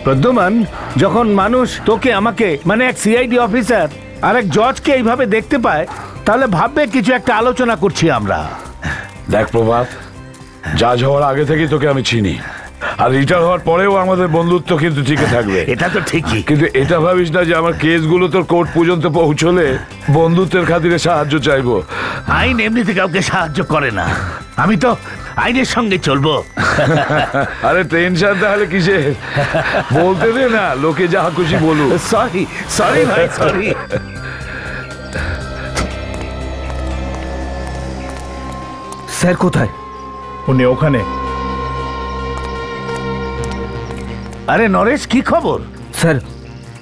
প্রদ্যুমান, যখন মানুষ তোকে আমাকে মানে এক সিআইডি অফিসার আর এক জজকে এইভাবে দেখতে পায় তাহলে ভাববে কিছু একটা আলোচনা করছি আমরা। দেখ প্রভাত, জাজ হওয়ার আগে থেকেই তোকে আমি চিনি, আর রিটায়ার হওয়ার পরেও আমাদের বন্ধুত্ব কিন্তু টিকে থাকবে। এটা তো ঠিকই, কিন্তু এটা ভাবিস না যে আমার কেসগুলো তোর কোর্ট পর্যন্ত পৌঁছলে বন্ধুত্বের খাতিরে সাহায্য চাইবো। আইন এমনিতে কাউকে সাহায্য করে না, আমি তো আইনের সঙ্গে চলবো। আরে টেনশন তাহলে কিসে, বলতে দে না, লোকে যা খুশি বলুক। সরি সরি ভাই, সরি। স্যার কোথায়? উনি ওখানে। আরে নরেশ, কি খবর? স্যার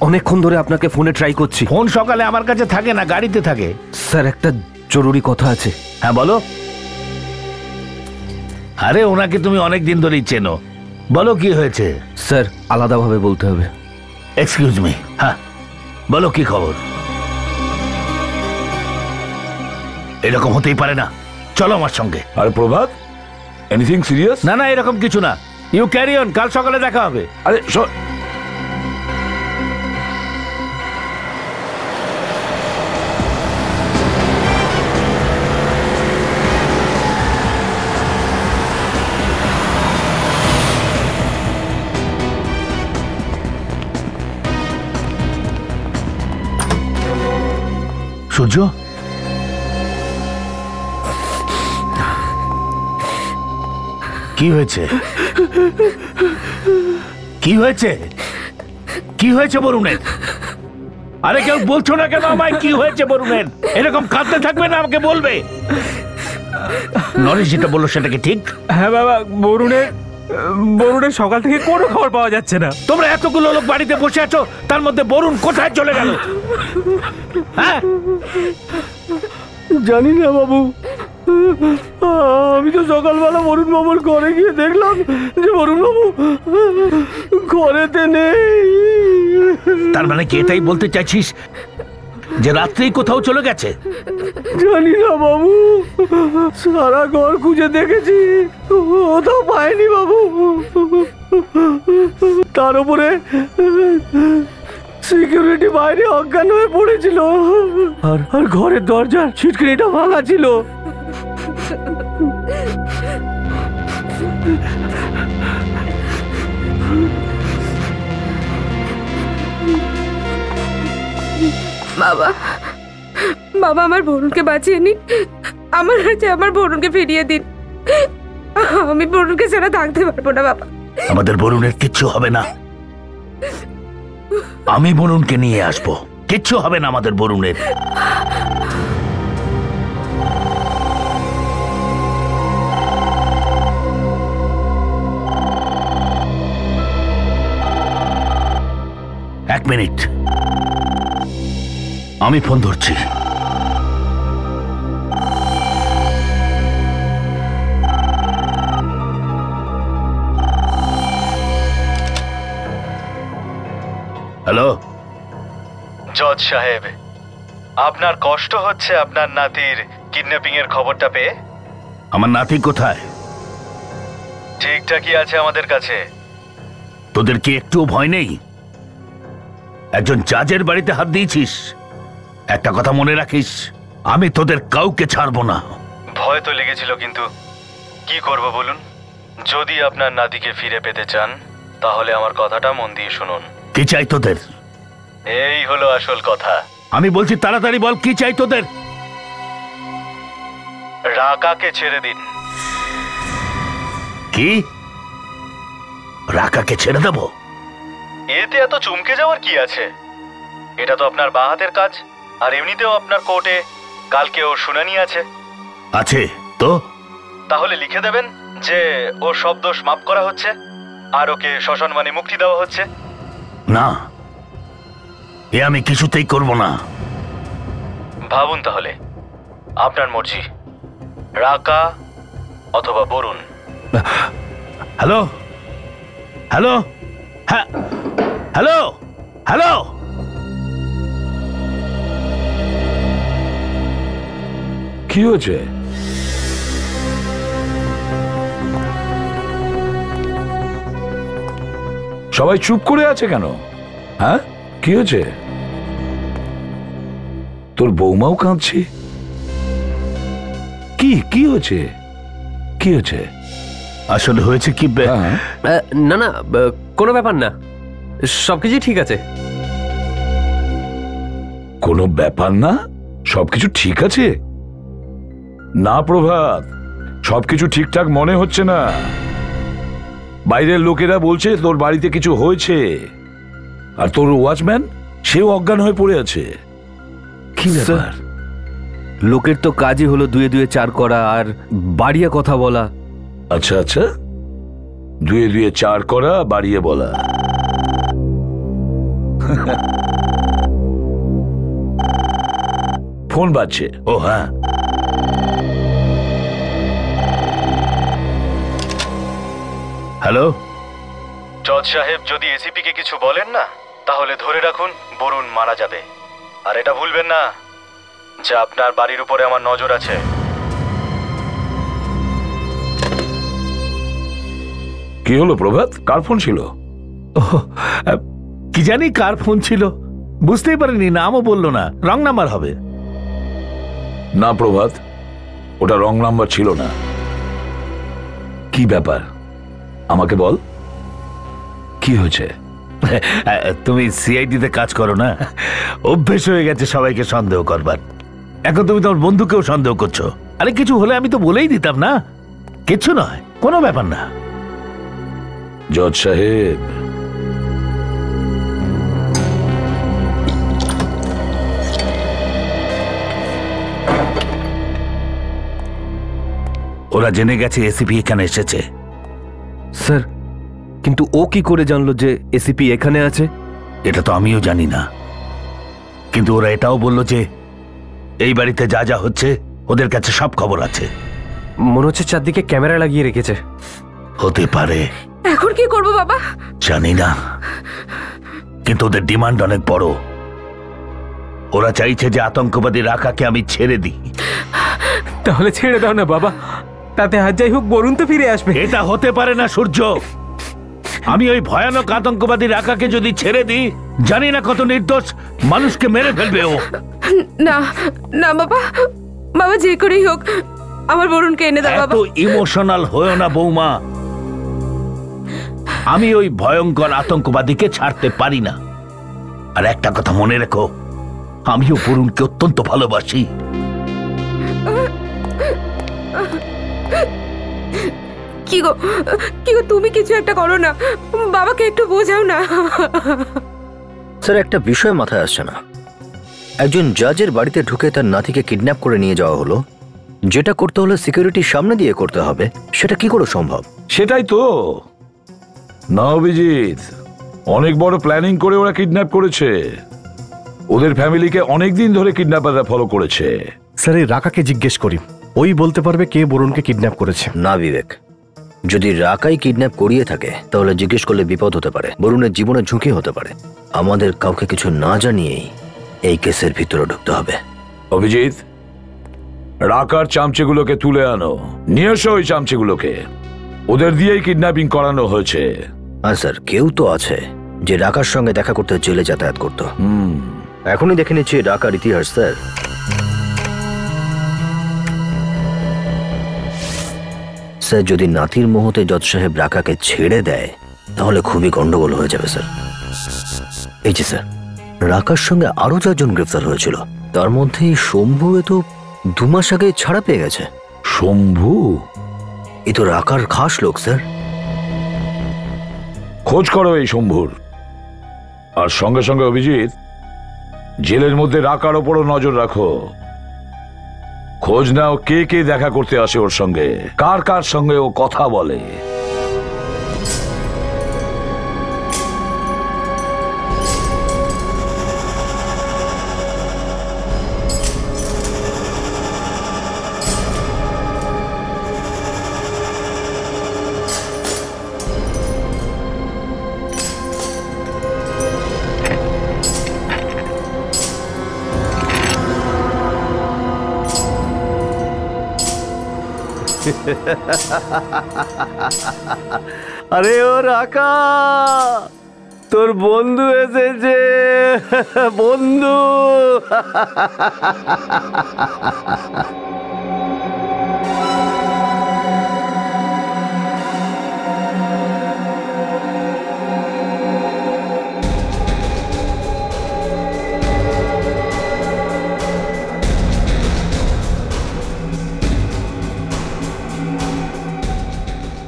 অনেকক্ষণ ধরে আপনাকে ফোনে ট্রাই করছি। ফোন সকালে আমার কাছে থাকে না, গাড়িতে থাকে। স্যার একটা জরুরি কথা আছে। হ্যাঁ বলো। আরে ওনাকে তুমি অনেক দিন ধরেই চেনো, বলো কি হয়েছে। স্যার আলাদাভাবে বলতে হবে। এক্সকিউজ মি, হ্যাঁ বলো কি খবর। এরকম হতেই পারে না, চলো আমার সঙ্গে। আরে প্রভাত, এনিথিং সিরিয়াস? না না, এরকম কিছু না, ইউ ক্যারি অন, কাল সকালে দেখা হবে। আরে সূর্য, কি হয়েছে? কি হয়েছে? কি হয়েছে বরুণের? আরে কেউ বলছো না কেন আমায় কি হয়েছে বরুণের? এরকম কাঁদতে থাকবে না, আমাকে বলবে। নরেশ যেটা বললো সেটা কি ঠিক? হ্যাঁ বাবা, বরুণের সকাল থেকে কোনো খবর পাওয়া যাচ্ছে না। তোমরা এতগুলো লোক বাড়িতে বসে আছো, তার মধ্যে বরুণ কোথায় চলে গেল? হ্যাঁ জানি না বাবু, আমি তো সকালবেলা বরুণ বাবুর ঘরে গিয়ে দেখলাম যে বরুণ বাবু ঘরেতে নেই। তার মানে কি এটাই বলতে চাইছিস যে রাত্রেই কোথাও চলে গেছে? জানি না বাবু, সারা ঘর খুঁজে দেখেছি, কোথাও পাইনি বাবু। তার উপরে সিকিউরিটি বাইরে অজ্ঞান হয়ে পড়েছিল, আর ঘরের দরজার ছিটকিনিটা ভাঙা ছিল। বাবা, বাবা আমার বরুণকে বাঁচিয়ে নিন, আমার কাছে আমার বরুণকে ফিরিয়ে দিন। আমি বরুণকে ছাড়া থাকতে পারবো না বাবা। আমাদের বরুণের কিচ্ছু হবে না, আমি বরুণকে নিয়ে আসবো, কিচ্ছু হবে না আমাদের বরুণের। এক মিনিট, আমি ফোন ধরছি। হ্যালো জজ সাহেব, আপনার কষ্ট হচ্ছে আপনার নাতির কিডন্যাপিং এর খবরটা পেয়ে? আমার নাতি কোথায়? ঠিকঠাকই আছে আমাদের কাছে। তোদের কি একটু ভয় নেই? একজন জাজের বাড়িতে হাত দিয়েছিস। একটা কথা মনে রাখিস, আমি তোদের কাউকে ছাড়বো না। ভয় তো লেগেছিল, কিন্তু কি করব বলুন? যদি আপনার নাতিকে ফিরে পেতে চান তাহলে আমার কথাটা মন দিয়ে শুনুন। কি চাই তোদের? এই হলো আসল কথা। আমি বলছি তাড়াতাড়ি বল, কি চাই তোদের? রাকাকে ছেড়ে দিন। কি? রাকাকে ছেড়ে দেব? এতে এত চমকে যাওয়ার কি আছে? এটা তো আপনার বাঁ হাতের কাজ, আর এমনিতেও আপনার কোর্টে কালকে ওর শুনানি আছে। আছে তো? তাহলে লিখে দেবেন যে ওর সব দোষ মাফ করা হচ্ছে আর ওকে শ্মশান মানে মুক্তি দেওয়া হচ্ছে। না, এ আমি কিছুতেই করব না। ভাবুন তাহলে, আপনার মর্জি, রাকা অথবা বরুণ। হ্যালো হ্যালো, হ্যাঁ হ্যালো হ্যালো, কি হয়েছে? সবাই চুপ করে আছে কেন? হ্যাঁ, কি হয়েছে? তোর বৌমাও কাঁদছে। কি কি হয়েছে? কি হয়েছে? আসলে হয়েছে কি হ্যাঁ, না না, কোনো ব্যাপার না, সবকিছু ঠিক আছে। কোনো ব্যাপার না, সবকিছু ঠিক আছে? না প্রভাত, সবকিছু ঠিকঠাক মনে হচ্ছে না। বাইরের লোকেরা বলছে তোর বাড়িতে কিছু হয়েছে, আর তোর ওয়াচম্যান সেও অজ্ঞান হয়ে পড়ে আছে। কি ব্যাপার? লোকের তো কাজই হলো দুয়ে দুয়ে চার করা আর বাড়িয়ে কথা বলা। আচ্ছা আচ্ছা, দুয়ে দুয়ে চার করা, বাড়িয়ে বলা। ফোন বাজছে। ও হ্যাঁ, হ্যালো। জজ সাহেব, যদি এসিপি কে কিছু বলেন না, তাহলে ধরে রাখুন বরুণ মারা যাবে। আর এটা ভুলবেন না যে আপনার বাড়ির উপরে আমার নজর আছে। কি হলো প্রভাত, কার ফোন ছিল? কি জানি কার ফোন ছিল, বুঝতেই পারিনি, নামও বললো না। রং নাম্বার হবে। না প্রভাত, ওটা রং নাম্বার ছিল না। কি ব্যাপার আমাকে বল, কি হয়েছে? তুমি সিআইডিতে কাজ করো না, অভ্যেস হয়ে গেছে সবাইকে সন্দেহ করবার। এখন তুমি তোমার বন্ধুকেও সন্দেহ করছো। আরে কিছু হলে আমি তো বলেই দিতাম না। কিছু নয়, কোনো ব্যাপার না। জজ সাহেব, ওরা জেনে গেছে এসিপি এখানে এসেছে। স্যার, কিন্তু ও কি করে জানলো যে এসিপি এখানে আছে? এটা তো আমিও জানি না, কিন্তু ওরা এটাও বলল যে এই বাড়িতে যা যা হচ্ছে ওদের কাছে সব খবর আছে। মনে হচ্ছে চারদিকে ক্যামেরা লাগিয়ে রেখেছে। হতে পারে, এখন কি করব বাবা? জানি না, কিন্তু ওদের ডিমান্ড অনেক বড়। ওরা চাইছে যে আতঙ্কবাদী রাকাকে আমি ছেড়ে দিই। তাহলে ছেড়ে দাও না বাবা, তাতে আর যাই হোক বরুণ তো ফিরে আসবে। এটা হতে পারে না সূর্য। আমি ওই ভয়ানক আতঙ্কবাদী রাকাকে যদি ছেড়ে দিই, জানি না কত নির্দোষ মানুষকে মেরে ফেলবে ও। না না বাবা, বাবা যে করেই হোক আমার বরুণকে এনে দাও বাবা। এত ইমোশনাল হয়েও না বৌমা। আমি ওই ভয়ঙ্কর আতঙ্কবাদীকে ছাড়তে পারি না। আর একটা কথা মনে রেখো, আমিও বরুণকে অত্যন্ত ভালোবাসি। কি গো তুমি কিছু একটা করো না, বাবাকে একটু বোঝাও না। স্যার, একটা বিষয় মাথায় আসছে না। একজন জাজের বাড়িতে ঢুকে তার নাতিকে কিডন্যাপ করে নিয়ে যাওয়া হলো, যেটা করতে হলে সিকিউরিটির সামনে দিয়ে করতে হবে, সেটা কি করে সম্ভব? সেটাই তো না অভিজিৎ, অনেক বড় প্ল্যানিং করে ওরা কিডন্যাপ করেছে। ওদের ফ্যামিলিকে অনেক দিন ধরে কিডন্যাপাররা ফলো করেছে। স্যার, এই রাকাকে জিজ্ঞেস করি, ওই বলতে পারবে কে বরুণকে কিডন্যাপ করেছে। না বিবেক, যদি রাকাই কিডন্যাপ করিয়ে থাকে তাহলে জিজ্ঞেস করলে বিপদ হতে পারে, বরুণের জীবনের ঝুঁকি হতে পারে। আমাদের কাউকে কিছু না জানিয়েই এই কেসের ভিতরে ঢুকতে হবে। অভিজিৎ, রাকার চামচেগুলোকে তুলে আনো, নিয়ে এসো ওই চামচেগুলোকে। ওদের দিয়েই কিডন্যাপিং করানো হয়েছে। হ্যাঁ স্যার, কেউ তো আছে যে রাকার সঙ্গে দেখা করতে জেলে যাতায়াত করতো। এখনই দেখে নিচ্ছি রাকার ইতিহাস। স্যার, স্যার যদি নাতির মুহূর্তে জজ সাহেব রাকাকে ছেড়ে দেয় তাহলে খুবই গন্ডগোল হয়ে যাবে স্যার। এই যে স্যার, রাকার সঙ্গে আরো 4 জন গ্রেফতার হয়েছিল, তার মধ্যে শম্ভু এ তো 2 মাস আগে ছাড়া পেয়ে গেছে। শম্ভু? এ তো রাকার খাস লোক স্যার। খোঁজ করো এই শম্ভুর। আর সঙ্গে সঙ্গে অভিজিৎ, জেলের মধ্যে রাকার ওপরও নজর রাখো। খোঁজ নাও কে কে দেখা করতে আসে ওর সঙ্গে, কার কার সঙ্গে ও কথা বলে। আরে ও রাকা, তোর বন্ধু এসেছে, বন্ধু।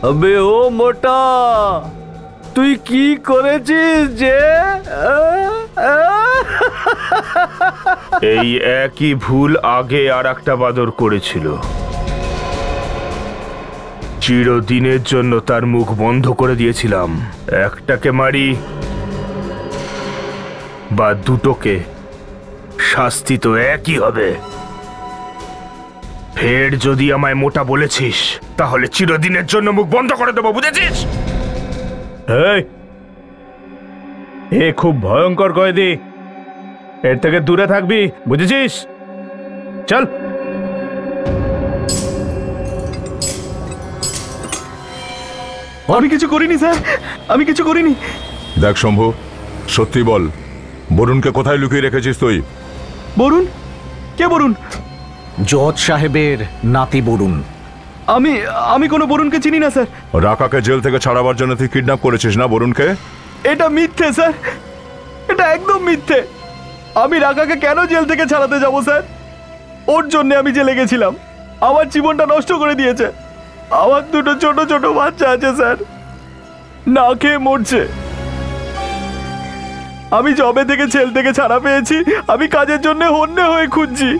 আবে ও মোটা, তুই কি করেছিস যে? এই একই ভুল আগে আর একটা বাদর করেছিল। চিরদিনের জন্য তার মুখ বন্ধ করে দিয়েছিলাম। একটাকে মারি বা দুটোকে, শাস্তি তো একই হবে। ফের যদি আমায় মোটা বলেছিস তাহলে চিরদিনের জন্য মুখ বন্ধ করে দেবো, বুঝেছিস? এ খুব ভয়ঙ্কর কয়েদি, এর থেকে দূরে থাকবি, বুঝেছিস? চল। আমি কিছু করিনি স্যার, আমি কিছু করিনি। দেখ শম্ভু, সত্যি বল, বরুণকে কোথায় লুকিয়ে রেখেছিস তুই? বরুণ? কে বরুণ? জজ সাহেবের নাতি বরুণ। আমি কোনো বরুণকে চিনি না স্যার। রাকাকে জেল থেকে ছাড়াবার জন্য তুই কিডন্যাপ করেছিস না বরুণকে? এটা মিথ্যে স্যার, এটা একদম মিথ্যে। আমি রাকাকে কেন জেল থেকে ছাড়াতে যাব স্যার? ওর জন্য আমি জেলে গেছিলাম, আমার জীবনটা নষ্ট করে দিয়েছে। আমার দুটো ছোট ছোট বাচ্চা আছে স্যার, না খেয়ে মরছে। আমি জবে থেকে জেল থেকে ছাড়া পেয়েছি, আমি কাজের জন্য হন্যে হয়ে খুঁজছি,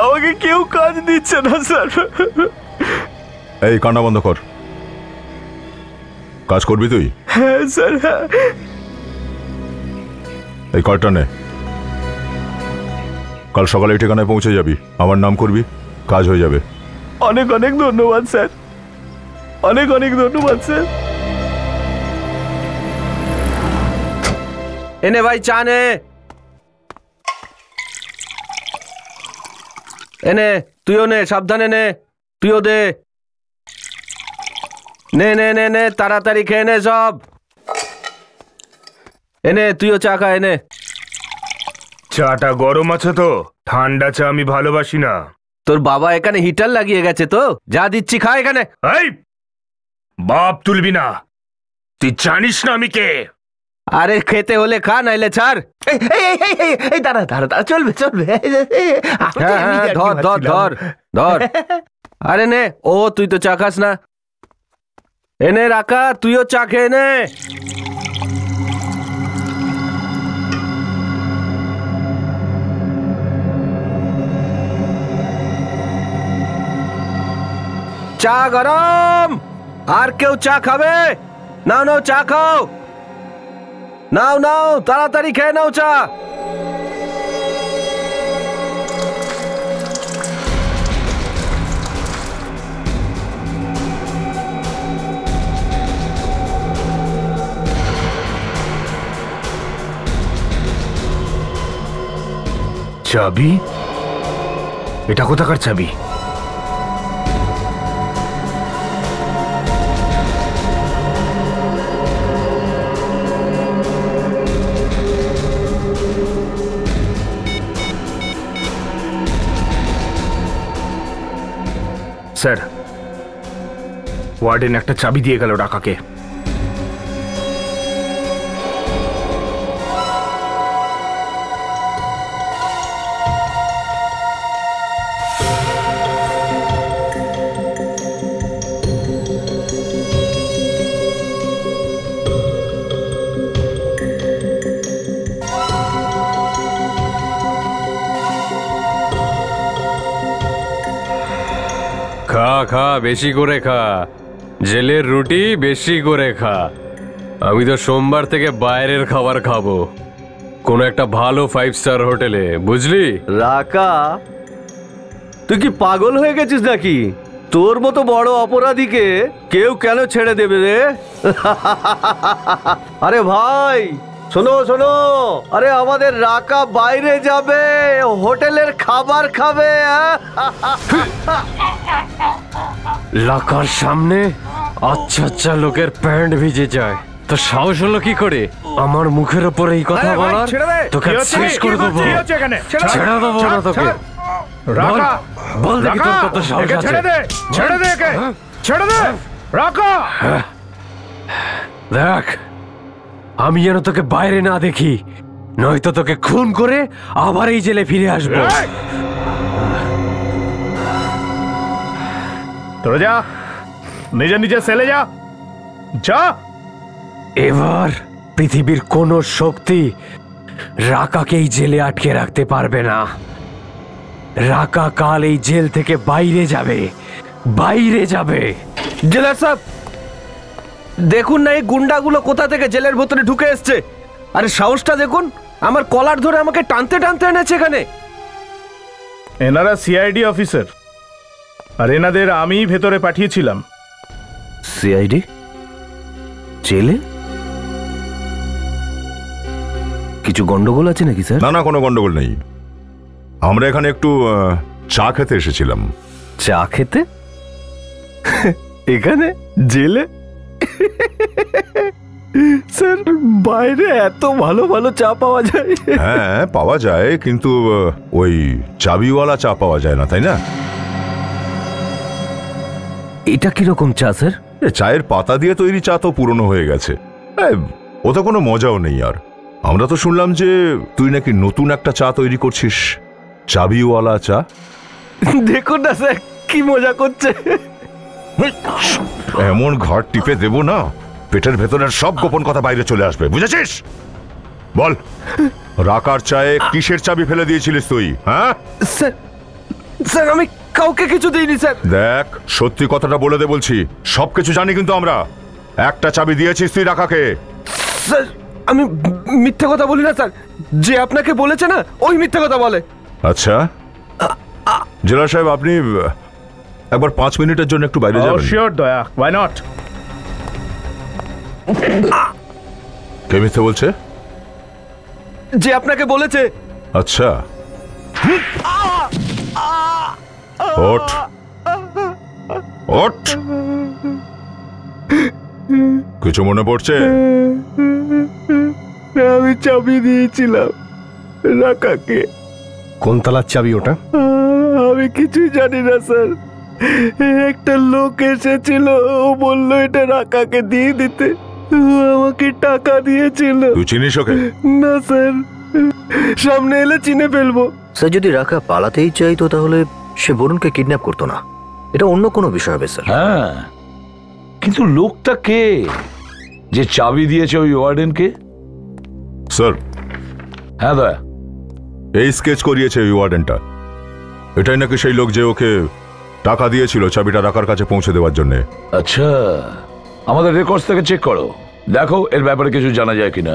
আমাকে কেউ কাজ দিচ্ছে না স্যার। এই কান্না বন্ধ কর, কাজ করবি তুই? হ্যাঁ স্যার, হ্যাঁ। এই কার্ডটা নে, কাল সকালে এই ঠিকানায় পৌঁছে যাবি, আমার নাম করবি, কাজ হয়ে যাবে। অনেক অনেক ধন্যবাদ স্যার, অনেক অনেক ধন্যবাদ স্যার। এনে ভাই চা নে, এনে তুইও নে, সাবধানে নে, তুইও দে। নে নে নে নে, তাড়াতাড়ি খেয়ে নে সব। এনে তুইও চা খা, এনে। চাটা গরম আছে তো? ঠান্ডা চা আমি ভালোবাসি না। তোর বাবা এখানে হিটার লাগিয়ে গেছে তো, যা দিচ্ছি খা এখানে। এই বাপ তুলবি না, তুই জানিস না আমি কে? আরে খেতে হলে খা, নাইলে ছাড়। এই দাঁড়া দাঁড়া দাঁড়া, চলবে চলবে। ধর ধর ধর ধর। আরে নে, ও তুই তো চা খাস না। এনে রাখা, তুইও চা খেয়ে নে। চা গরম। আর কেউ চা খাবে? নাও নাও চা খাও, নাও নাও তাড়াতাড়ি খেয়ে নাও চা। চাবি? এটা কোথাকার চাবি? স্যার, ওয়ার্ডেন একটা চাবি দিয়ে গেল রাকাকে। খা খা, বেশি করে খা, জেলের রুটি বেশি করে খা। আমি তো সোমবার থেকে বাইরের খাবার খাবো, কোনো একটা ভালো 5 স্টার হোটেলে, বুঝলি? রাকা, তুই কি পাগল হয়ে গেছিস নাকি? তোর মতো বড় অপরাধীকে কেউ কেন ছেড়ে দেবে রে? আরে ভাই শোনো শোনো, আরে আমাদের রাকা বাইরে যাবে, হোটেলের খাবার খাবে। রাকার সামনে আচ্ছা আচ্ছা লোকের প্যান্ট ভিজে যায়, তো সাহস হলো কি করে আমার মুখের ওপর এই কথা বলার? তোকে শেষ করে দেবো। ছেড়ে দেবো না তোকে। বল দেখি তোর কত সাহস আছে। ছেড়ে দে একে, ছেড়ে দে রাকা। দেখ, আমি যেন তোকে বাইরে না দেখি, নয়তো তোকে খুন করে আবার এই জেলে ফিরে আসবো। তোরা যা, নিজে নিজে সেলে যা, যা। এবার পৃথিবীর কোন শক্তি রাকাকে এই জেলে আটকে রাখতে পারবে না। রাকা কাল এই জেল থেকে বাইরে যাবে, বাইরে যাবে। জেলার সাহেব দেখুন না, এই গুন্ডাগুলো কোথা থেকে জেলের ভেতরে ঢুকে এসছে। আরে সাহসটা দেখুন, আমার কলার ধরে আমাকে টানতে টানতে এনেছে এখানে। এনারা সিআইডি অফিসার, আর এনাদের আমি ভেতরে পাঠিয়েছিলাম। সিআইডি জেলে? কিছু গন্ডগোল আছে নাকি স্যার? না না, কোনো গন্ডগোল নেই। আমরা এখানে একটু চা খেতে এসেছিলাম। চা খেতে? এখানে জেলে? স্যার, বাইরে এত ভালো ভালো চা পাওয়া যায়। হ্যাঁ পাওয়া যায়, কিন্তু ওই চাবিওয়ালা চা পাওয়া যায় না, তাই না? এটা কিরকম চা স্যার? চায়ের পাতা দিয়ে তৈরি চা তো পুরনো হয়ে গেছে, ওটা কোনো মজাও নেই। আর আমরা তো শুনলাম যে তুই নাকি নতুন একটা চা তৈরি করছিস, চাবিওয়ালা চা। দেখুন না স্যার, কি মজা করছে। এমন ঘর টিপে দেব না, পেটের ভেতরের সব গোপন কথা বাইরে চলে আসবে, বুঝেছিস? বল, রাকার চায়ে কিসের চাবি ফেলে দিয়েছিলিস তুই? হ্যাঁ স্যার, স্যার আমি কাউকে কিছু দিইনি স্যার। দেখ, সত্যি কথাটা বলে দে বলছি, সবকিছু জানি কিন্তু আমরা। একটা চাবি দিয়েছিস তুই রাকাকে। স্যার আমি মিথ্যা কথা বলি না স্যার, যে আপনাকে বলেছে না ওই মিথ্যা কথা বলে। আচ্ছা জেলা সাহেব, আপনি একবার 5 মিনিটের জন্য একটু বাইরে যাবেন? শিওর দয়া, ওয়াই নট। কে মিথ্যে বলছে? যে আপনাকে বলেছে। আচ্ছা, ওঠ ওঠ। কিছু মনে পড়ছে? আমি চাবি দিয়েছিলাম রাকাকে। কোন তালার চাবি ওটা? আমি কিছুই জানি না স্যার। একটা লোক এসেছিল, ও বললো এটা রাকাকে দিয়ে দিতে, ও আমাকে টাকা দিয়েছিল। তুই চিনিস ওকে? না স্যার, সামনে এলে চিনে ফেলবো। স্যার, যদি রাকা পালাতেই চাইতো তাহলে সে বরুণকে কিডন্যাপ করতো না, এটা অন্য কোনো বিষয় হবে স্যার। হ্যাঁ, কিন্তু লোকটা কে যে চাবি দিয়েছে ওই ওয়ার্ডেনকে? স্যার, হ্যাঁ দয়া, এই স্কেচ করিয়েছে ওই ওয়ার্ডেনটা। এটাই নাকি সেই লোক যে ওকে টাকা দিয়েছিল চাবিটা রাকার কাছে পৌঁছে দেওয়ার জন্য। আচ্ছা, আমাদের রেকর্ডস থেকে চেক করো, দেখো এর ব্যাপারে কিছু জানা যায় কিনা।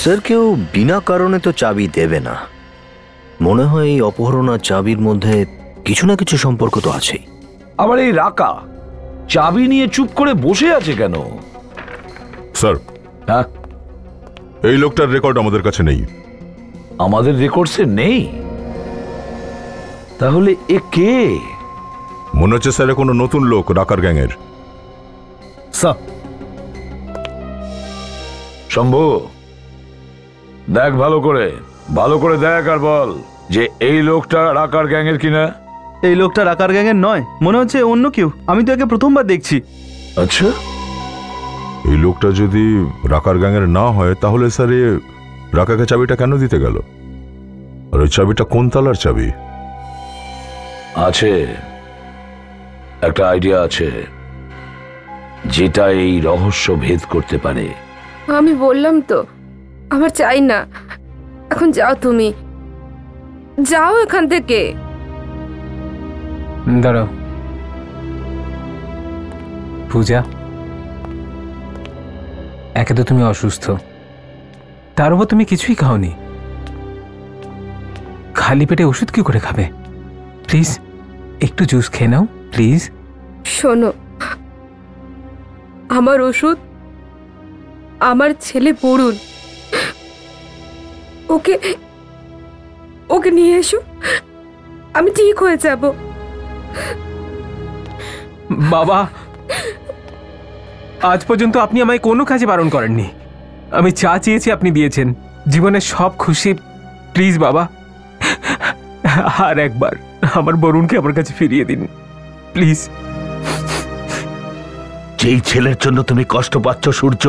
স্যার, কেউ বিনা কারণে তো চাবি দেবে না। মনে হয় এই অপহরণ আর চাবির মধ্যে কিছু না কিছু সম্পর্ক তো আছেই। আবার এই রাকা চাবি নিয়ে চুপ করে বসে আছে কেন? স্যার, হ্যাঁ, এই লোকটার রেকর্ড আমাদের কাছে নেই। আমাদের রেকর্ডসে নেই? তাহলে এ কে? মনে হচ্ছে স্যার কোনো নতুন লোক রাকার গ্যাংয়ের। স্যার, শম্ভু দেখ, ভালো করে দেখ আর বল যে এই লোকটা রাকার গ্যাংয়ের কিনা। এই লোকটা রাকার গ্যাংয়ের নয়, মনে হচ্ছে অন্য কেউ। আমি তো একে প্রথমবার দেখছি। আচ্ছা, এই লোকটা যদি রাকার গ্যাংয়ের না হয় তাহলে স্যার এ রাকাকে চাবিটা কেন দিতে গেল? আর ওই চাবিটা কোন তালার চাবি? আছে একটা আইডিয়া আছে যেটা এই রহস্য ভেদ করতে পারে। আমি বললাম তো আমার চাই না। এখন যাও, তুমি যাও এখান থেকে। দাঁড়াও পূজা, একে তো তুমি অসুস্থ, তার উপর তুমি কিছুই খাওনি, খালি পেটে ওষুধ কি করে খাবে? প্লিজ একটু জুস খেয়ে নাও প্লিজ। শোনো, আমার ওষুধ আমার ছেলে বরুণ, ওকে ওকে নিয়ে এসো, আমি ঠিক হয়ে যাব। বাবা, আজ পর্যন্ত আপনি আমায় কোনো কাজে বারণ করেননি। আমি চা চেয়েছি, আপনি দিয়েছেন। জীবনের সব খুশি। প্লিজ বাবা, আর একবার আমার বরুণকে আমার কাছে ফিরিয়ে দিন প্লিজ। যেই ছেলের জন্য তুমি কষ্ট পাচ্ছ সূর্য,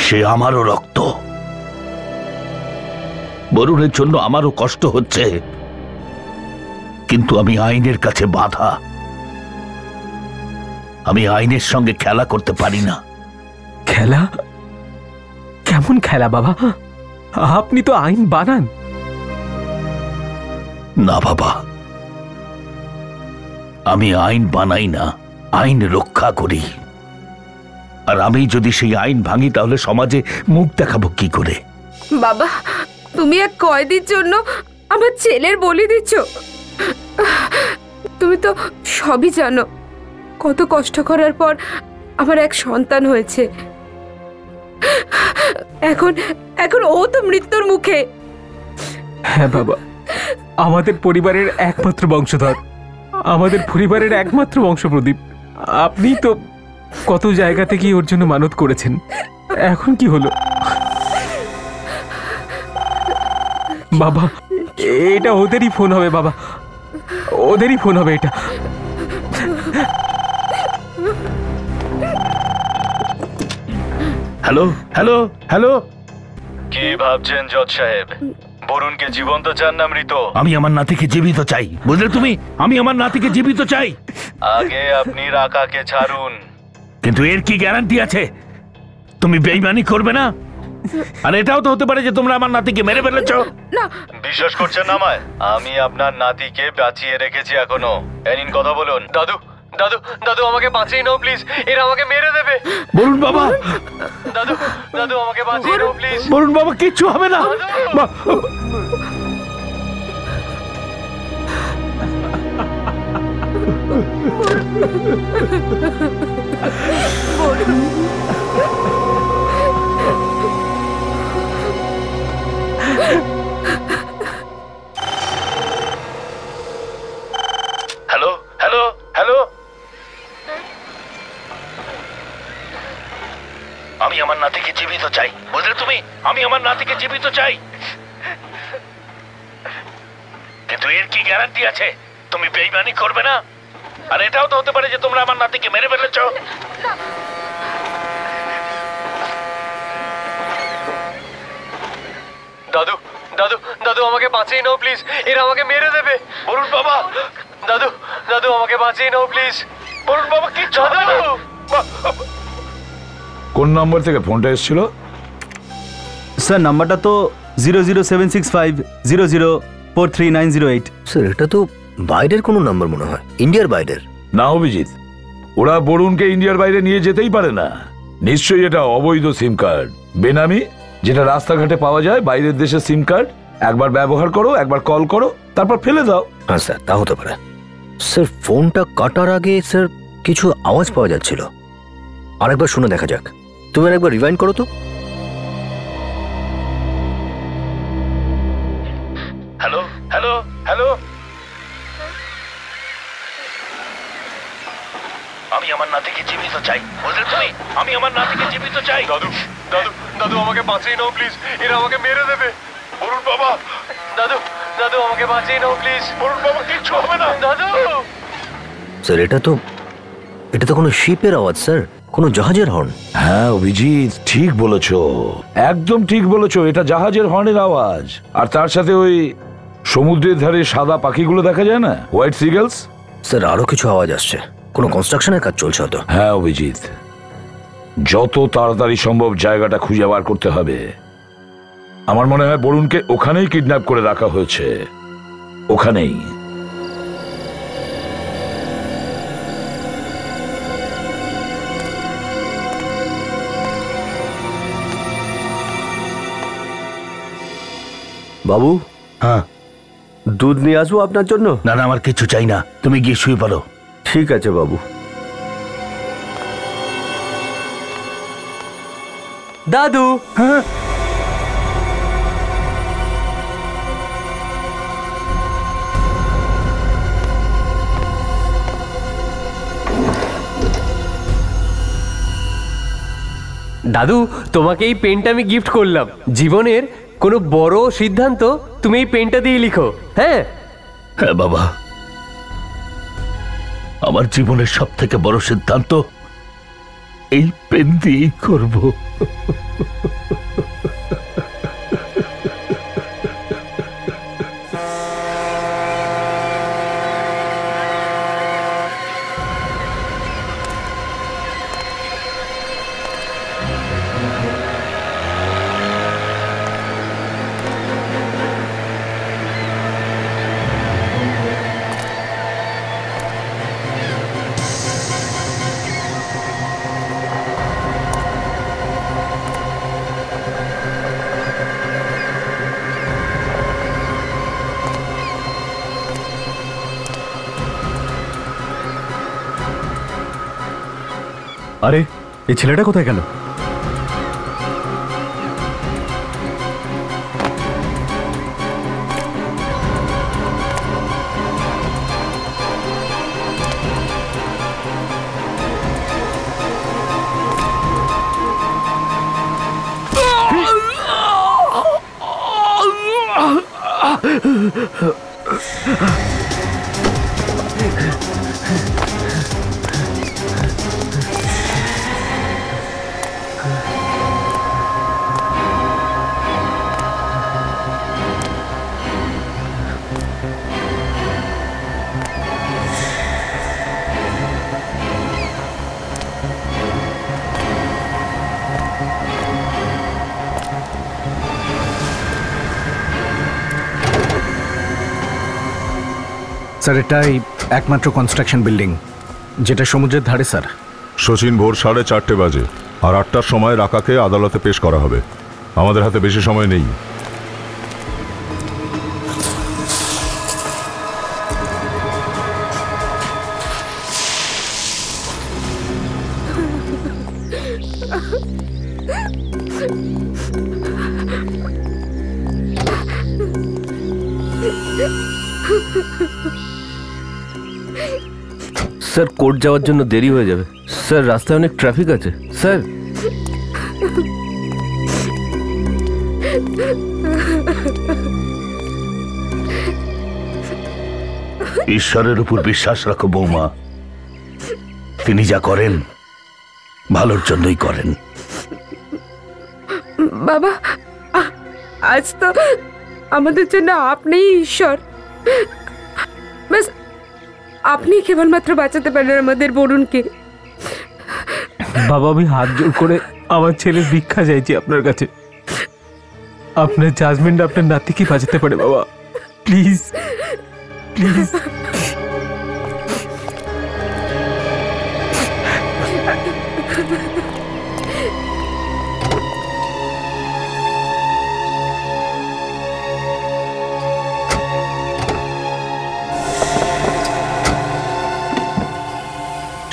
সে আমারও রক্ত। বরুণের জন্য আমারও কষ্ট হচ্ছে, কিন্তু আমি আইনের কাছে বাধা। আমি আইনের সঙ্গে খেলা করতে পারি না। খেলা? কেমন খেলা বাবা? আপনি তো আইন বানান। না বাবা, আমি আইন বানাই না, আইন রক্ষা করি। আর আমি যদি সেই আইন ভাঙি তাহলে সমাজে মুখ দেখাবো কি করে? বাবা, তুমি এক কয়েদির জন্য আমার ছেলের বলি দিচ্ছ। তুমি তো সবই জানো, কত কষ্ট করার পর আমার এক সন্তান হয়েছে। এখন এখন ও তো মৃত্যুর মুখে। হ্যাঁ বাবা, আমাদের পরিবারের একমাত্র বংশধর, আমাদের পরিবারের একমাত্র বংশপ্রদীপ। আপনি তো কত জায়গা থেকে ওর জন্য মানত করেছেন, এখন কি হলো? বাবা, এটা ওদেরই ফোন হবে বাবা, ওদেরই ফোন হবে এটা। হ্যালো হ্যালো হ্যালো, কি ভাবছেন জজ সাহেব? বরুণকে জীবন্ত চান না মৃত? আমি আমার নাতিকে জীবিত চাই, বুঝলে তুমি? আমি আমার নাতিকে জীবিত চাই। আগে আপনি রাকাকে ছাড়ুন। কিন্তু এর কি গ্যারান্টি আছে তুমি বেইমানি করবে না? আর এটাও তো হতে পারে যে তোমরা আমার নাতিকে মেরে ফেলেছো। বিশ্বাস করছেন না আমায়? আমি আপনার নাতিকে বাঁচিয়ে রেখেছি এখনো। এনিন কথা বলুন। দাদু দাদু দাদু, আমাকে বাঁচিয়ে নাও প্লিজ, এরা আমাকে মেরে দেবে। বলুন বাবা, দাদু দাদু, আমাকে বাঁচিয়ে নাও প্লিজ। বলুন বাবা, কিচ্ছু হবে না। হ্যালো হ্যালো হ্যালো, আমি আমার নাতিকে জীবিত চাই, বুঝলে তুমি? আমি আমার নাতিকে জীবিত চাই। কিন্তু এর কি গ্যারান্টি আছে তুমি বেইমানি করবে না? আর এটাও তো হতে পারে যে তোমরা আমার নাতিকে মেরে ফেলেছো। দাদু দাদু দাদু, আমাকে বাঁচিয়ে নাও প্লিজ, এরা আমাকে মেরে দেবে। বলুন বাবা, দাদু দাদু, আমাকে বাঁচিয়ে নাও প্লিজ। বলুন বাবা, কিচ্ছু হবে না। কোন নম্বর থেকে ফোনটা এসেছিল? স্যার, নাম্বারটা তো 0076500439008। স্যার, এটা তো বাইরের কোনো নাম্বার মনে হয়, ইন্ডিয়ার বাইরের। না অভিজিৎ, ওরা বরুণকে ইন্ডিয়ার বাইরে নিয়ে যেতেই পারে না। নিশ্চয়ই এটা অবৈধ সিম কার্ড, বেনামি, যেটা রাস্তাঘাটে পাওয়া যায় বাইরের দেশের সিম কার্ড। একবার ব্যবহার করো, একবার কল করো, তারপর ফেলে দাও। হ্যাঁ স্যার, তা হতে পারে। স্যার, ফোনটা কাটার আগে স্যার কিছু আওয়াজ পাওয়া যাচ্ছিল, আরেকবার শুনে দেখা যাক। তুমি একবার রিভাইন্ড করো তো। হ্যালো হ্যালো হ্যালো, আমি আমার নাতিকে জীবিত চাই, বুঝলে তুমি? আমি আমার নাতিকে জীবিত চাই। দাদু দাদু দাদু, আমাকে বাঁচিয়ে নাও প্লিজ, এরা আমাকে মেরে দেবে। বলুন বাবা, দাদু দাদু, আমাকে বাঁচিয়ে নাও প্লিজ। বলুন বাবা, কিচ্ছু হবে না। দাদু স্যার, এটা তো কোনো শিপের আওয়াজ স্যার, কোনো জাহাজের হর্ন। হ্যাঁ অভিজিৎ, ঠিক বলেছো, একদম ঠিক বলেছো। এটা জাহাজের হর্নের আওয়াজ। আর তার সাথে ওই সমুদ্রের ধারে সাদা পাখিগুলো দেখা যায় না, হোয়াইট সিগলস। স্যার, আরো কিছু আওয়াজ আসছে, কোনো কনস্ট্রাকশনের কাজ চলছে হয়তো। হ্যাঁ অভিজিৎ, যত তাড়াতাড়ি সম্ভব জায়গাটা খুঁজে বার করতে হবে। আমার মনে হয় বরুণকে ওখানেই কিডন্যাপ করে রাখা হয়েছে, ওখানেই। বাবু, হ্যাঁ, দুধ নিয়ে আসবো আপনার জন্য? না না, আমার কিছু চাই না, তুমি গিয়ে শুয়ে পড়ো। ঠিক আছে বাবু। দাদু, হ্যাঁ, দাদু, তোমাকে এই পেনটা আমি গিফট করলাম। জীবনের কোনো বড় সিদ্ধান্ত তুমি এই পেনটা দিয়ে লিখো। হ্যাঁ হ্যাঁ বাবা, আমার জীবনের সব থেকে বড় সিদ্ধান্ত এই পেন দিয়েই করব। আরে এই ছেলেটা কোথায় গেল? স্যার, এটাই একমাত্র কনস্ট্রাকশন বিল্ডিং যেটা সমুদ্রের ধারে স্যার। শচীন ভোর 4:30 বাজে, আর 8টার সময় রাকাকে আদালতে পেশ করা হবে। আমাদের হাতে বেশি সময় নেই। স্যার, কোর্ট যাওয়ার জন্য দেরি হয়ে যাবে। স্যার, রাস্তায় অনেক ট্রাফিক আছে। স্যার, ঈশ্বরের উপর বিশ্বাস রাখো বৌমা, তিনি যা করেন ভালোর জন্যই করেন। বাবা, আজ তো আমাদের জন্য আপনিই ঈশ্বর। ব্যাস আপনি কেবলমাত্র বাঁচাতে পারেন আমাদের বরুণকে। বাবা, আমি হাত জোর করে আমার ছেলের ভিক্ষা চাইছি আপনার কাছে। আপনার জাজমেন্ট আপনার নাতিকে বাঁচাতে পারে বাবা, প্লিজ প্লিজ।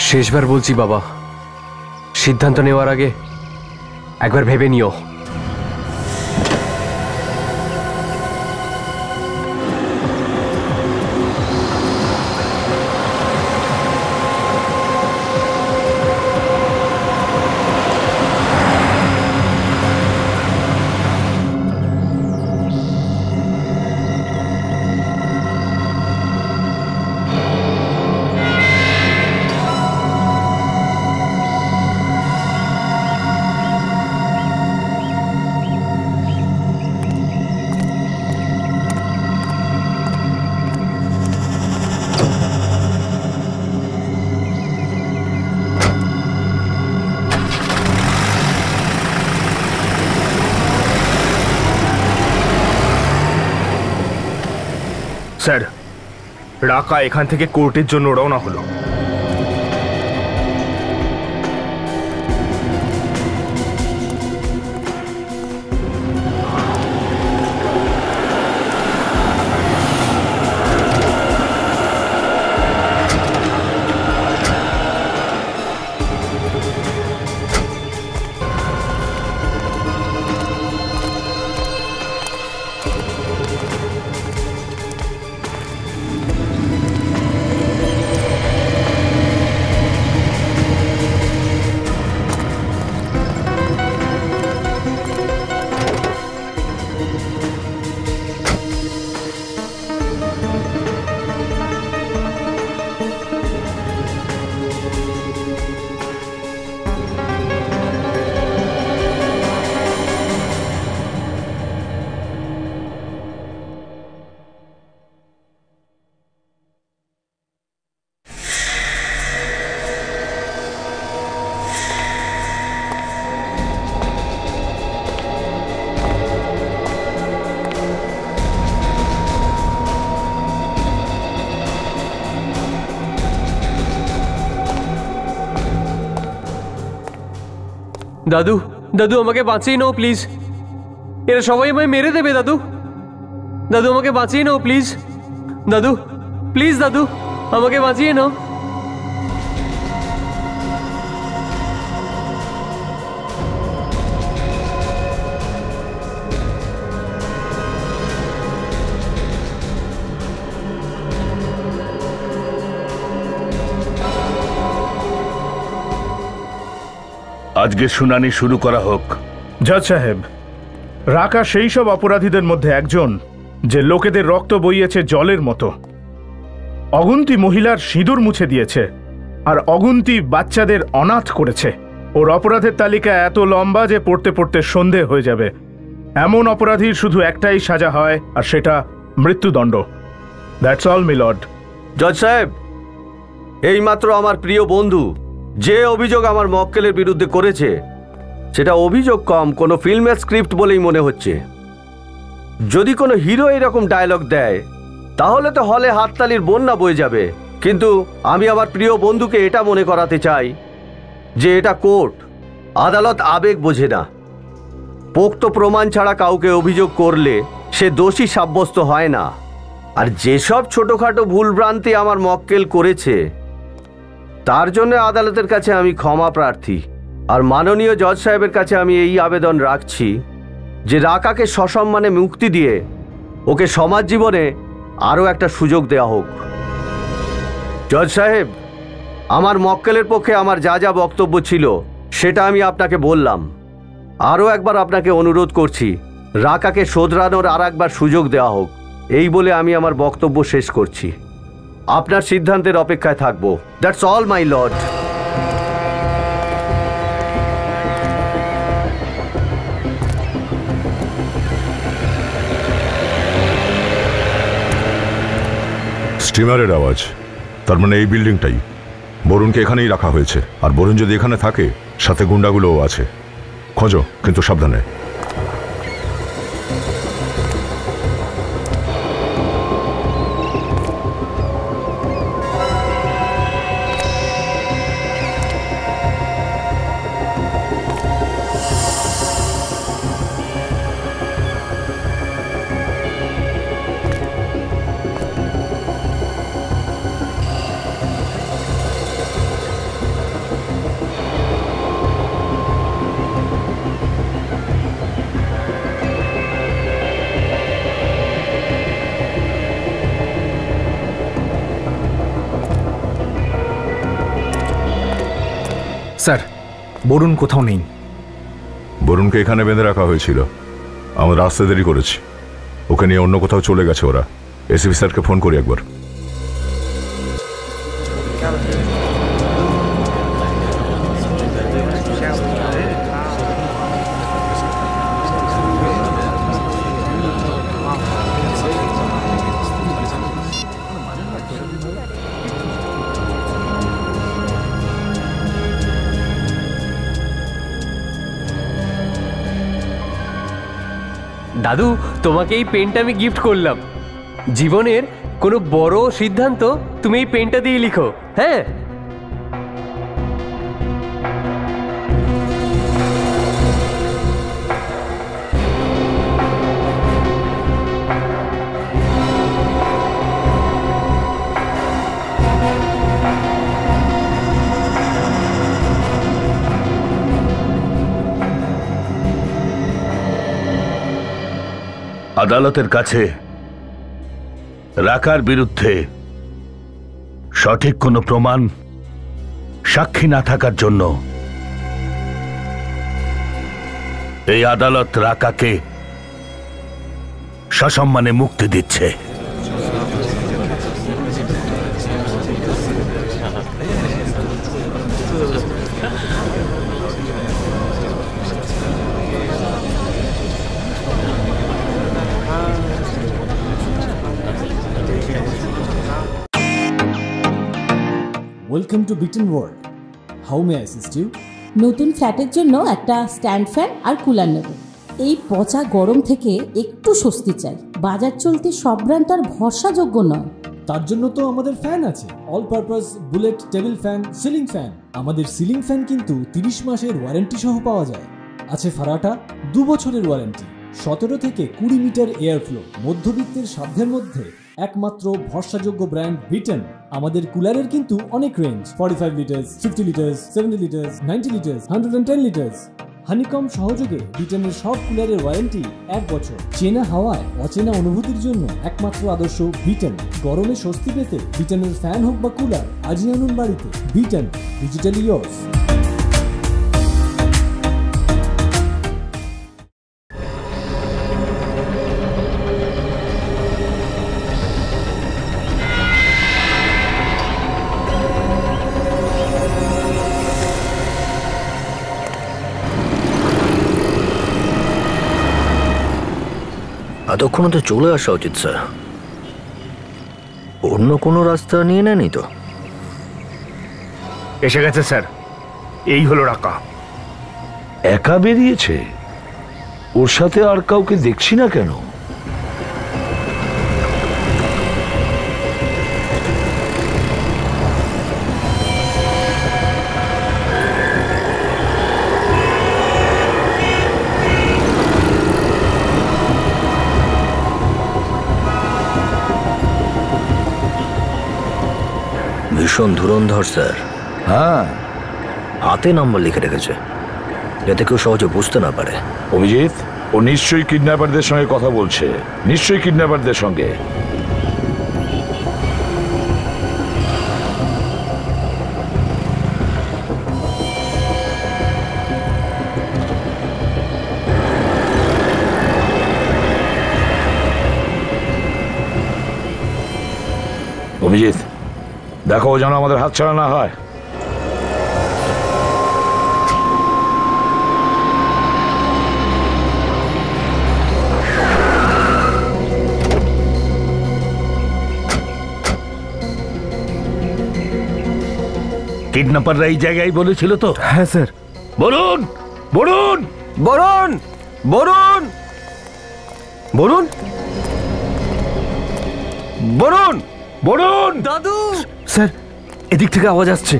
শেষবার বলছি বাবা, সিদ্ধান্ত নেওয়ার আগে একবার ভেবে নিও। স্যার, রাকা এখান থেকে কোর্টের জন্য রওনা হলো। দাদু, দাদু আমাকে বাঁচিয়ে নাও প্লিজ। এরা সবাই আমায় মেরে দেবে দাদু। দাদু আমাকে বাঁচিয়ে নাও প্লিজ। দাদু প্লিজ, দাদু আমাকে বাঁচিয়ে নাও। আজকে শুনানি শুরু করা হোক। জজ সাহেব, রাকা সেই সব অপরাধীদের মধ্যে একজন যে লোকেদের রক্ত বইয়েছে জলের মতো, অগুন্তি মহিলার সিঁদুর মুছে দিয়েছে, আর অগুন্তি বাচ্চাদের অনাথ করেছে। ওর অপরাধের তালিকা এত লম্বা যে পড়তে পড়তে সন্ধে হয়ে যাবে। এমন অপরাধীর শুধু একটাই সাজা হয়, আর সেটা মৃত্যুদণ্ড। That's all me Lord. জজ সাহেব, এইমাত্র আমার প্রিয় বন্ধু যে অভিযোগ আমার মক্কেলের বিরুদ্ধে করেছে, সেটা অভিযোগ কম কোনো ফিল্মের স্ক্রিপ্ট বলেই মনে হচ্ছে। যদি কোনো হিরো এরকম ডায়লগ দেয় তাহলে তো হলে হাততালির বন্যা বয়ে যাবে। কিন্তু আমি আমার প্রিয় বন্ধুকে এটা মনে করাতে চাই যে এটা কোর্ট, আদালত আবেগ বোঝে না। পোক্ত প্রমাণ ছাড়া কাউকে অভিযোগ করলে সে দোষী সাব্যস্ত হয় না। আর যেসব ছোটোখাটো ভুলভ্রান্তি আমার মক্কেল করেছে তার জন্য আদালতের কাছে আমি ক্ষমা প্রার্থী। আর মাননীয় জজ সাহেবের কাছে আমি এই আবেদন রাখছি যে রাকাকে সসম্মানে মুক্তি দিয়ে ওকে সমাজ জীবনে আরও একটা সুযোগ দেওয়া হোক। জজ সাহেব, আমার মক্কেলের পক্ষে আমার যা যা বক্তব্য ছিল সেটা আমি আপনাকে বললাম। আরও একবার আপনাকে অনুরোধ করছি, রাকাকে শোধরানোর আর একবার সুযোগ দেওয়া হোক। এই বলে আমি আমার বক্তব্য শেষ করছি। আপনার সিদ্ধান্তের অপেক্ষায় থাকবো। That's all my lord. স্টিমারের আওয়াজ, তার মানে এই বিল্ডিংটাই। বরুণকে এখানেই রাখা হয়েছে। আর বরুণ যদি এখানে থাকে, সাথে গুন্ডাগুলোও আছে। খোঁজো, কিন্তু সাবধানে। স্যার, বরুণ কোথাও নেই। বরুণকে এখানে বেঁধে রাখা হয়েছিল। আমরা রাস্তা দেরি করেছি, ওকে নিয়ে অন্য কোথাও চলে গেছে ওরা। এসিপি স্যারকে ফোন করি একবার। দাদু, তোমাকে এই পেনটা আমি গিফট করলাম। জীবনের কোনো বড় সিদ্ধান্ত তুমি এই পেনটা দিয়ে লিখো। হ্যাঁ, আদালতের কাছে রাকার বিরুদ্ধে সঠিক কোনো প্রমাণ, সাক্ষী না থাকার জন্য এই আদালত রাকাকে সসম্মানে মুক্তি দিচ্ছে। ওয়েলকাম টু বিটেন world. How may I assist you? নতুন ফ্ল্যাটের জন্য একটা স্ট্যান্ড ফ্যান আর কুলার নেব। এই পচা গরম থেকে একটু স্বস্তি চাই। বাজার চলতে সব ব্র্যান্ড আর ভরসাযোগ্য নয়। তার জন্য তো আমাদের ফ্যান আছে, all purpose bullet table fan, ceiling fan. আমাদের সিলিং ফ্যান কিন্তু 30 মাসের ওয়ারেন্টি সহ পাওয়া যায়। আছে ফারাটা 2 বছরের ওয়ারেন্টি, 17 থেকে 20 মিটার এয়ার ফ্লো, মধ্যবিত্তের সাধ্যের মধ্যে একমাত্র ভরসাযোগ্য ব্র্যান্ড বিটেন। আমাদের কুলারের কিন্তু অনেক range, 45 litres, 50 litres, 70 litres, 90 litres, 110 litres. Honeycomb সহযোগে বিটেনের সব কুলারের ওয়ারেন্টি 1 বছর। চেনা হাওয়ায় অচেনা অনুভূতির জন্য একমাত্র আদর্শ বিটেন। গরমে স্বস্তি পেতে বিটেনের ফ্যান হোক বা কুলার, আজই আনুন বাড়িতে। Beaten, digitally yours. এতক্ষণ তো চলে আসা উচিত স্যার। অন্য কোনো রাস্তা নিয়ে নেয়নি তো? এসে গেছে স্যার, এই হলো রাকা। একা বেরিয়েছে? ওর সাথে আর কাউকে দেখছি না কেন? ভীষণ ধুরন্ধর স্যার। হ্যাঁ, হাতে নাম্বার লিখে রেখেছে যাতে কেউ সহজে বুঝতে না পারে। অভিজিৎ, ও নিশ্চয়ই কিডন্যাপারদের সঙ্গে কথা বলছে, নিশ্চয়ই কিডন্যাপারদের সঙ্গে। অভিজিৎ, দেখো যেন আমাদের হাত ছাড়া না হয়। কিডন্যাপাররা এই জায়গায় বলেছিল তো? হ্যাঁ স্যার। বলুন বলুন বরুণ, বরুণ, বরুণ, বরুণ, বলুন। দাদু! স্যার, এদিক থেকে আওয়াজ আসছে।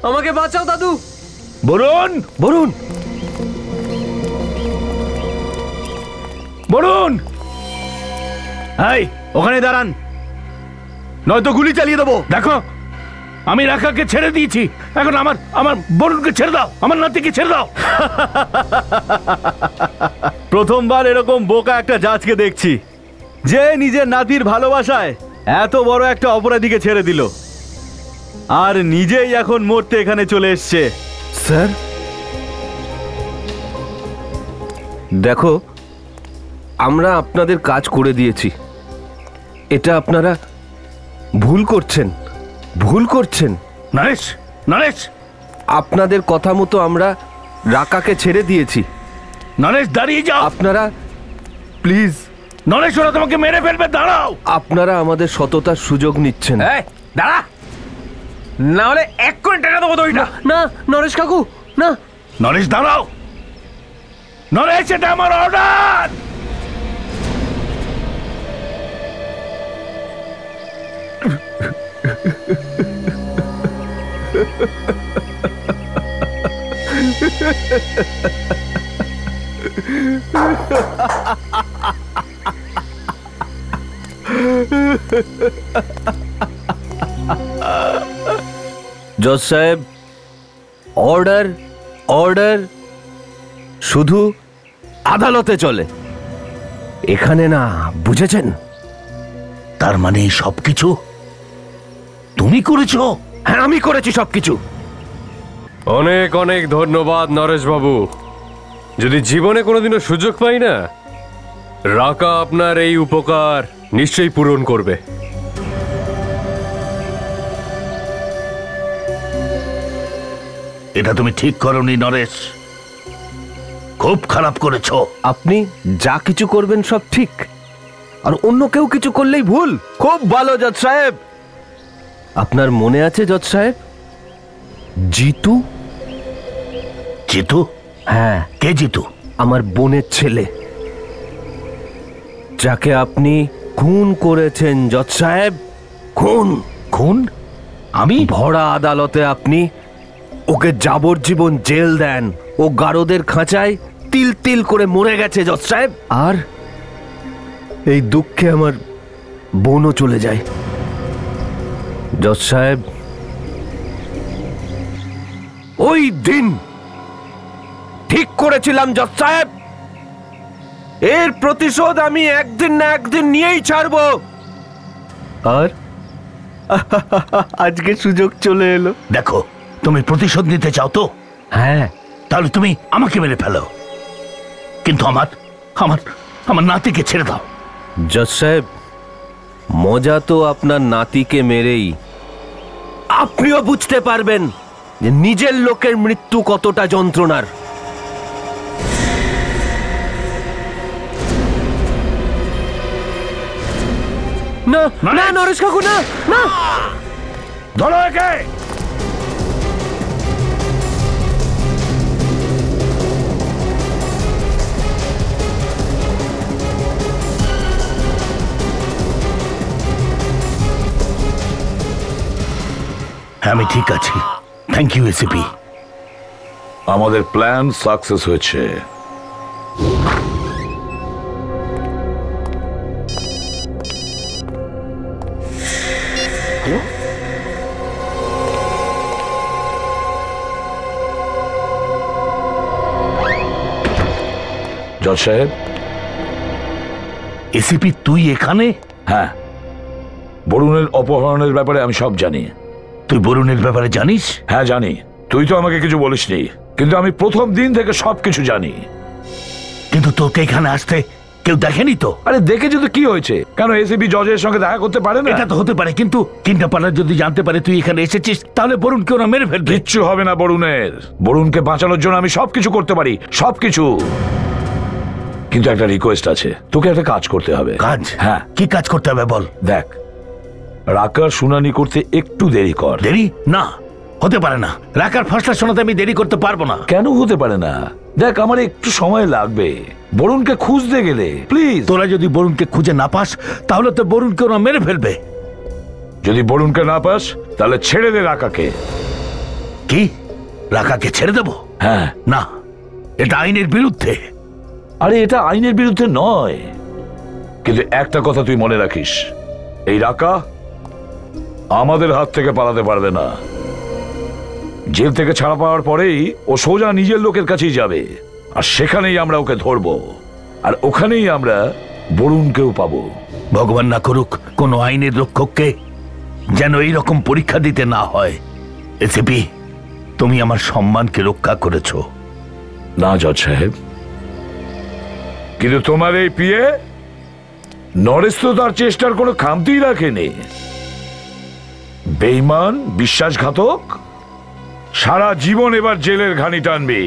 আমাকে বাঁচাও দাদু! বলুন বরুণ, বলুন। হাই, ওখানে দাঁড়ান, নয়তো গুলি চালিয়ে দেবো। দেখো, আমি রাকাকে ছেড়ে দিয়েছি, এখন আমার আমার বরুণকে ছেড়ে দাও, আমার নাতিকে ছেড়ে দাও। প্রথমবার এরকম বোকা একটা জাজকে দেখছি যে নিজের নাতির ভালোবাসায় এত বড় একটা অপরাধীকে ছেড়ে দিল, আর নিজেই এখন মরতে এখানে চলে এসছে। স্যার দেখো, আমরা আপনাদের কাজ করে দিয়েছি, এটা আপনারা ভুল করছেন, ভুল করছেন। নরেশ, নরেশ, আপনাদের কথা মতো আমরা রাকাকে ছেড়ে দিয়েছি। নরেশ, দাঁড়িয়ে যাও। আপনারা প্লিজ। নরেশ, ওরা তোমাকে মেরে ফেলবে, দাঁড়াও। আপনারা আমাদের সততার সুযোগ নিচ্ছেন। দাঁড়া, না হলে 1 কোটি টাকা দেবো তো। না নরেশ কাকু, না। নরেশ, দাঁড়াও। নরেশ, এটা আমার অর্ডার। জজ সাহেব, অর্ডার অর্ডার শুধু আদালতে চলে, এখানে না, বুঝেছেন? তার মানে সবকিছু তুমি করেছো? হ্যাঁ, আমি করেছি সবকিছু। অনেক অনেক ধন্যবাদ নরেশ বাবু। যদি জীবনে কোনোদিনও সুযোগ পাই না, রাকা আপনার এই উপকার নিশ্চয়ই পূরণ করবে। এটা তুমি ঠিক করোনি নরেশ, খুব খারাপ করেছো। আপনি যা কিছু করবেন সব ঠিক, আর অন্য কেউ কিছু করলেই ভুল। খুব ভালো জজ সাহেব। আপনার মনে আছে জজ সাহেব, জিতু? জিতু? হ্যাঁ। কে জিতু? আমার বোনের ছেলে, যাকে আপনি খুন করেছেন জজ সাহেব, খুন। খুন? আমি? ভরা আদালতে আপনি ওকে যাবজ্জীবন জেল দেন। ও গারদের খাঁচায় তিল তিল করে মরে গেছে জজ সাহেব। আর এই দুঃখে আমার বোনও চলে যায়। জজ সাহেব, ওই দিন ঠিক করেছিলাম জজ সাহেব, এর প্রতিশোধ আমি একদিন না একদিন নিয়েই ছাড়বো। আর আজকে সুযোগ চলে এলো। দেখো, তুমি প্রতিশোধ নিতে চাও তো? হ্যাঁ। তাহলে তুমি আমাকে মেরে ফেলো, কিন্তু আমার আমার আমার নাতিকে ছেড়ে দাও। জজ সাহেব, মজা তো আপনার নাতিকে মেরেই। আপনিও বুঝতে পারবেন যে নিজের লোকের মৃত্যু কতটা যন্ত্রণার। না না নরেশ কাকু, না না, ধরো একে। আমি ঠিক আছি, থ্যাংক ইউ এসিপি। আমাদের প্ল্যান সাকসেস হয়েছে। জজ সাহেব। এসিপি তুই এখানে? হ্যাঁ, বরুণের অপহরণের ব্যাপারে আমি সব জানি। তুই বরুণের ব্যাপারে জানিস? হ্যাঁ জানি, তুই তো আমাকে কিছু বলিসনি, কিন্তু আমি প্রথম দিন থেকে সবকিছু জানি। কিন্তু তোকে এখানে আসতে কেউ দেখেনি তো? আরে দেখেছি তো, কি হয়েছে? কেন এসিপি জজের সঙ্গে দেখা করতে পারে না? এটা তো হতে পারে, কিন্তু কিন্ডাপাড়া যদি জানতে পারে তুই এখানে এসেছিস, তাহলে বরুণকে ওরা মেরে ফেলবে। কিচ্ছু হবে না বরুণের। বরুণকে বাঁচানোর জন্য আমি সবকিছু করতে পারি, সবকিছু। কিন্তু একটা রিকোয়েস্ট আছে, তোকে একটা কাজ করতে হবে। কাজ? হ্যাঁ। কি কাজ করতে হবে বল। দেখ, রাকার শুনানি করতে একটু দেরি কর। দেরি? না, হতে পারে না। রাকার ফাঁসলা শোনাতে আমি দেরি করতে পারবো না। কেন হতে পারে না? দেখ, আমার একটু সময় লাগবে বরুণকে খুঁজতে গেলে। প্লিজ। তোরা যদি বরুণকে খুঁজে না পাস, তাহলে তো বরুণকে ওরা মেরে ফেলবে। যদি বরুণকে না পাস, তাহলে ছেড়ে দে রাকাকে। কি? রাকাকে ছেড়ে দেব? হ্যাঁ। না, এটা আইনের বিরুদ্ধে। আরে এটা আইনের বিরুদ্ধে নয়, কিন্তু একটা কথা তুই মনে রাখিস, এই রাকা আমাদের হাত থেকে পালাতে পারবে না। জেল থেকে ছাড়া পাওয়ার পরেই ও সোজা নিজের লোকের কাছেই যাবে, আর সেখানেই আমরা ওকে ধরবো, আর ওখানেই আমরা বরুণকেও পাবো। ভগবান না করুক কোনো আইনের রক্ষককে যেন এইরকম পরীক্ষা দিতে না হয়। এসিপি, তুমি আমার সম্মানকে রক্ষা করেছো। না জজ সাহেব, কিন্তু তোমার এই পিয়ে নরেশ তো তার চেষ্টার কোনো খামতি রাখেনি। বেঈমান, বিশ্বাসঘাতক, সারা জীবন এবার জেলের ঘানি টানবি।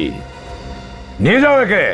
নিয়ে যাও একে।